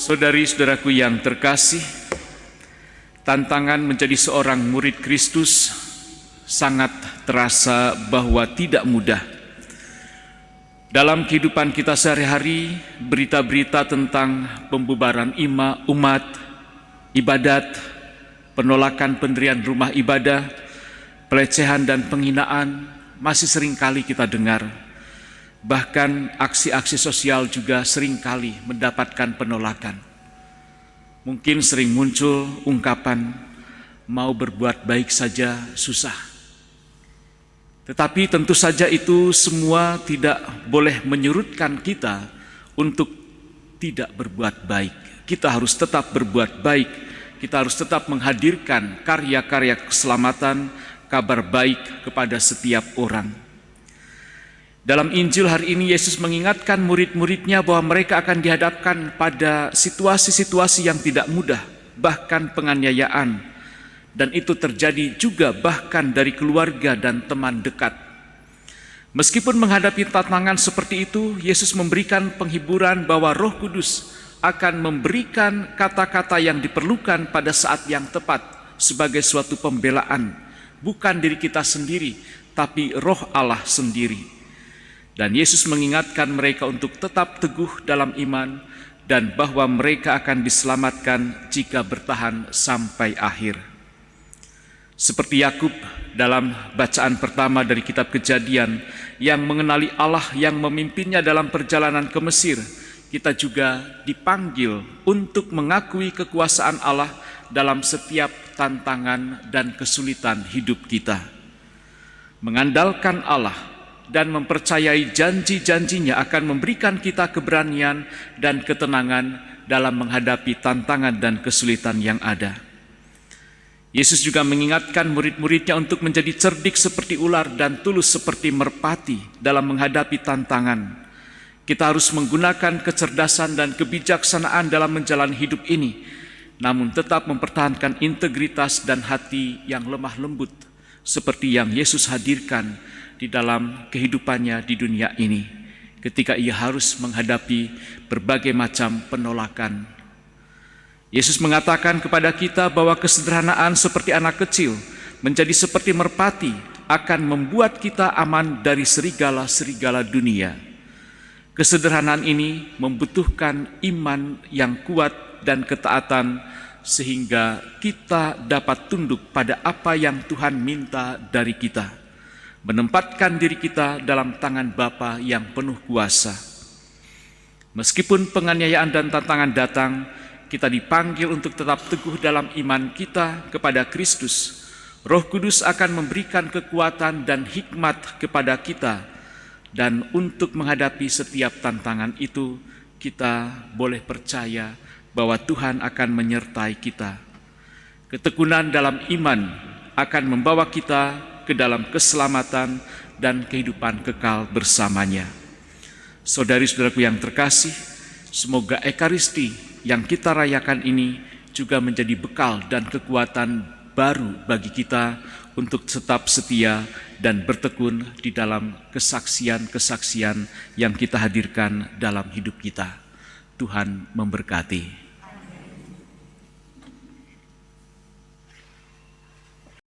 Saudari-saudaraku yang terkasih, tantangan menjadi seorang murid Kristus sangat terasa bahwa tidak mudah. Dalam kehidupan kita sehari-hari, berita-berita tentang pembubaran umat, ibadat, penolakan pendirian rumah ibadah, pelecehan dan penghinaan masih sering kali kita dengar. Bahkan aksi-aksi sosial juga sering kali mendapatkan penolakan. Mungkin sering muncul ungkapan, mau berbuat baik saja susah. Tetapi tentu saja itu semua tidak boleh menyurutkan kita untuk tidak berbuat baik. Kita harus tetap berbuat baik, kita harus tetap menghadirkan karya-karya keselamatan, kabar baik kepada setiap orang. Dalam Injil hari ini Yesus mengingatkan murid-muridnya bahwa mereka akan dihadapkan pada situasi-situasi yang tidak mudah, bahkan penganiayaan. Dan itu terjadi juga bahkan dari keluarga dan teman dekat. Meskipun menghadapi tantangan seperti itu, Yesus memberikan penghiburan bahwa Roh Kudus akan memberikan kata-kata yang diperlukan pada saat yang tepat sebagai suatu pembelaan. Bukan diri kita sendiri, tapi Roh Allah sendiri. Dan Yesus mengingatkan mereka untuk tetap teguh dalam iman dan bahwa mereka akan diselamatkan jika bertahan sampai akhir. Seperti Yakub dalam bacaan pertama dari kitab Kejadian yang mengenali Allah yang memimpinnya dalam perjalanan ke Mesir, kita juga dipanggil untuk mengakui kekuasaan Allah dalam setiap tantangan dan kesulitan hidup kita. Mengandalkan Allah dan mempercayai janji-janjinya akan memberikan kita keberanian dan ketenangan dalam menghadapi tantangan dan kesulitan yang ada. Yesus juga mengingatkan murid-muridnya untuk menjadi cerdik seperti ular dan tulus seperti merpati dalam menghadapi tantangan. Kita harus menggunakan kecerdasan dan kebijaksanaan dalam menjalani hidup ini, namun tetap mempertahankan integritas dan hati yang lemah lembut seperti yang Yesus hadirkan di dalam kehidupannya di dunia ini ketika ia harus menghadapi berbagai macam penolakan. Yesus mengatakan kepada kita bahwa kesederhanaan seperti anak kecil menjadi seperti merpati akan membuat kita aman dari serigala-serigala dunia. Kesederhanaan ini membutuhkan iman yang kuat dan ketaatan sehingga kita dapat tunduk pada apa yang Tuhan minta dari kita. Menempatkan diri kita dalam tangan Bapa yang penuh kuasa. Meskipun penganiayaan dan tantangan datang, kita dipanggil untuk tetap teguh dalam iman kita kepada Kristus. Roh Kudus akan memberikan kekuatan dan hikmat kepada kita. Dan untuk menghadapi setiap tantangan itu, kita boleh percaya bahwa Tuhan akan menyertai kita. Ketekunan dalam iman akan membawa kita ke dalam keselamatan dan kehidupan kekal bersamanya. Saudari-saudaraku yang terkasih, semoga Ekaristi yang kita rayakan ini juga menjadi bekal dan kekuatan baru bagi kita untuk tetap setia dan bertekun di dalam kesaksian-kesaksian yang kita hadirkan dalam hidup kita. Tuhan memberkati.